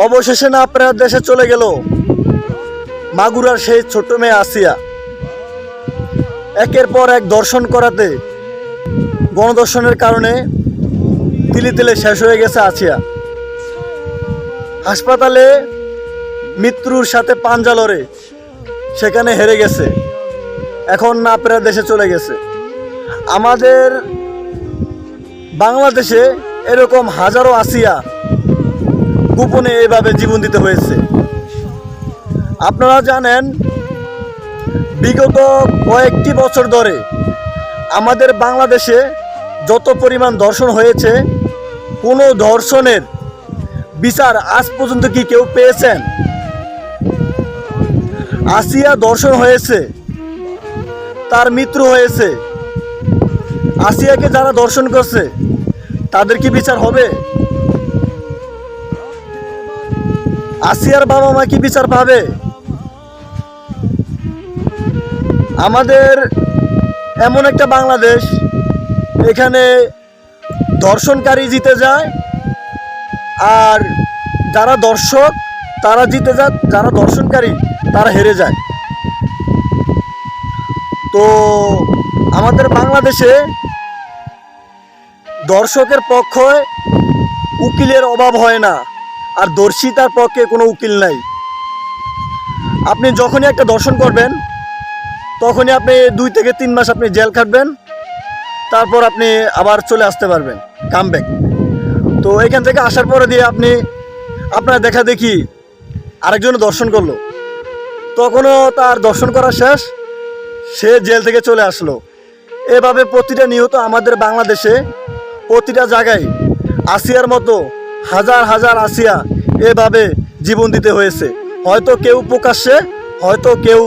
অবশেষে না আপনার দেশে চলে গেল মাগুরার সেই ছোট্ট মেয়ে আসিয়া। একের পর এক দর্শন করাতে গণদর্শনের কারণে তিলে তিলে শেষ হয়ে গেছে আসিয়া। হাসপাতালে মৃত্যুর সাথে পাঞ্জা লড়ে সেখানে হেরে গেছে, এখন না আপনার দেশে চলে গেছে। আমাদের বাংলাদেশে এরকম হাজারো আসিয়া গোপনে এইভাবে জীবন দিতে হয়েছে। আপনারা জানেন, বিগত কয়েকটি বছর ধরে আমাদের বাংলাদেশে যত পরিমাণ ধর্ষণ হয়েছে, কোনো ধর্ষণের বিচার আজ পর্যন্ত কি কেউ পেয়েছেন? আসিয়া ধর্ষণ হয়েছে, তার মৃত্যু হয়েছে। আসিয়াকে যারা ধর্ষণ করছে তাদের কি বিচার হবে? আসিয়ার বাবা মা কি বিচার পাবে? আমাদের এমন একটা বাংলাদেশ, এখানে ধর্ষণকারী জিতে যায়, আর যারা দর্শক তারা জিতে যায়, যারা ধর্ষণকারী তারা হেরে যায়। তো আমাদের বাংলাদেশে দর্শকের পক্ষে উকিলের অভাব হয় না, আর দর্শিতার পক্ষে কোনো উকিল নাই। আপনি যখনই একটা দর্শন করবেন তখনই আপনি 2 থেকে 3 মাস আপনি জেল খাটবেন, তারপর আপনি আবার চলে আসতে পারবেন, কামব্যাক। তো এখান থেকে আসার পরে দিয়ে আপনি আপনার দেখা দেখি আরেকজনে দর্শন করলো, তখনও তার দর্শন করা শেষ, সে জেল থেকে চলে আসলো। এভাবে প্রতিটা নিহত আমাদের বাংলাদেশে প্রতিটা জায়গায় আসিয়ার মতো হাজার হাজার আসিয়া এভাবে জীবন দিতে হয়েছে, হয়তো কেউ প্রকাশ্যে, হয়তো কেউ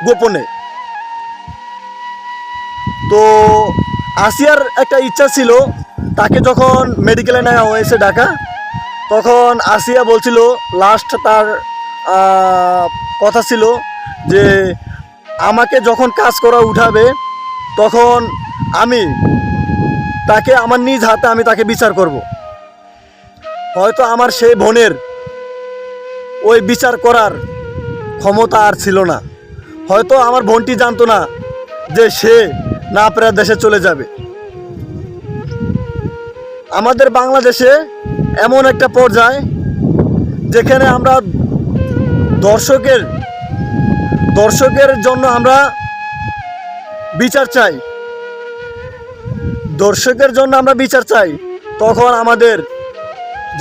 গোপনে। তো আসিয়ার একটা ইচ্ছা ছিল, তাকে যখন মেডিকেলে নেওয়া হয়েছে ঢাকা, তখন আসিয়া বলছিল, লাস্ট তার কথা ছিল যে আমাকে যখন কাজ করা উঠাবে তখন আমি তাকে আমার নিজ হাতে আমি তাকে বিচার করব। হয়তো আমার সেই বোনের ওই বিচার করার ক্ষমতা আর ছিল না, হয়তো আমার বোনটি জানতো না যে সে না আপনার দেশে চলে যাবে। আমাদের বাংলাদেশে এমন একটা পর্যায় যেখানে আমরা দর্শকের জন্য আমরা বিচার চাই, দর্শকের জন্য আমরা বিচার চাই, তখন আমাদের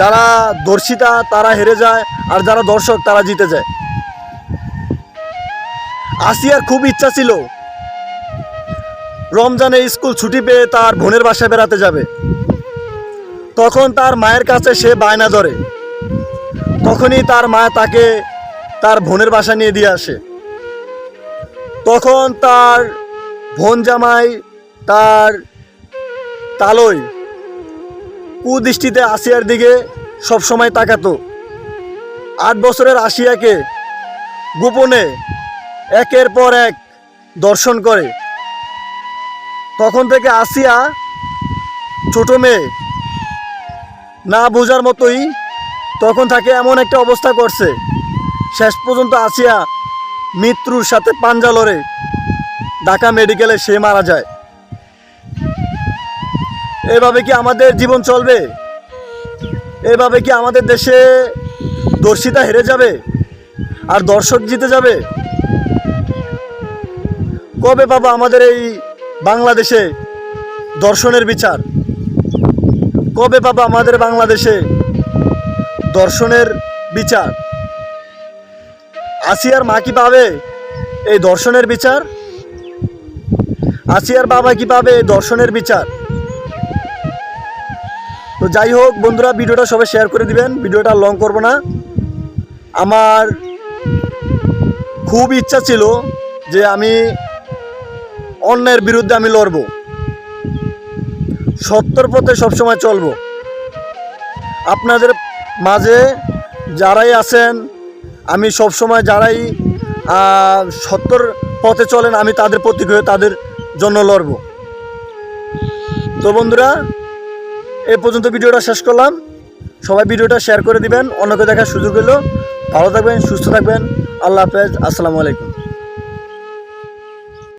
যারা দর্শিতা তারা হেরে যায়, আর যারা দর্শক তারা জিতে যায়। আসিয়ার খুব ইচ্ছা ছিল রমজানে স্কুল ছুটি পেয়ে তার বোনের বাসায় বেড়াতে যাবে, তখন তার মায়ের কাছে সে বায়না ধরে, তখনই তার মা তাকে তার বোনের বাসা নিয়ে দিয়ে আসে। তখন তার বোন জামাই তার তালই কুদৃষ্টিতে আসিয়ার দিকে সবসময় তাকাতো। 8 বছরের আসিয়াকে গোপনে একের পর এক দর্শন করে। তখন থেকে আসিয়া ছোট মেয়ে না বোঝার মতোই তখন তাকে এমন একটা অবস্থা করছে, শেষ পর্যন্ত আসিয়া মৃত্যুর সাথে পাঞ্জা লড়ে ঢাকা মেডিকেলে সে মারা যায়। এভাবে কি আমাদের জীবন চলবে? এভাবে কি আমাদের দেশে দর্শিতা হেরে যাবে আর দর্শক জিতে যাবে? কবে পাবো আমাদের এই বাংলাদেশে দর্শনের বিচার? কবে পাবো আমাদের বাংলাদেশে দর্শনের বিচার? আসিয়ার মা কি পাবে এই দর্শনের বিচার? আসিয়ার বাবা কি পাবে এই দর্শনের বিচার? তো যাই হোক বন্ধুরা, ভিডিওটা সবাই শেয়ার করে দিবেন, ভিডিওটা লং করব না। আমার খুব ইচ্ছা ছিল যে আমি অন্যায়ের বিরুদ্ধে আমি লড়ব, সত্যের পথে সবসময় চলব। আপনাদের মাঝে যারাই আছেন, আমি সবসময় যারাই সত্যর পথে চলেন আমি তাদের প্রতীক হয়ে তাদের জন্য লড়ব। তো বন্ধুরা, এই পর্যন্ত ভিডিওটা শেষ করলাম। সবাই ভিডিওটা শেয়ার করে দিবেন, অন্যকে দেখার সুযোগ হলো। ভালো থাকবেন, সুস্থ থাকবেন। আল্লাহ হাফেজ, আসসালামু আলাইকুম।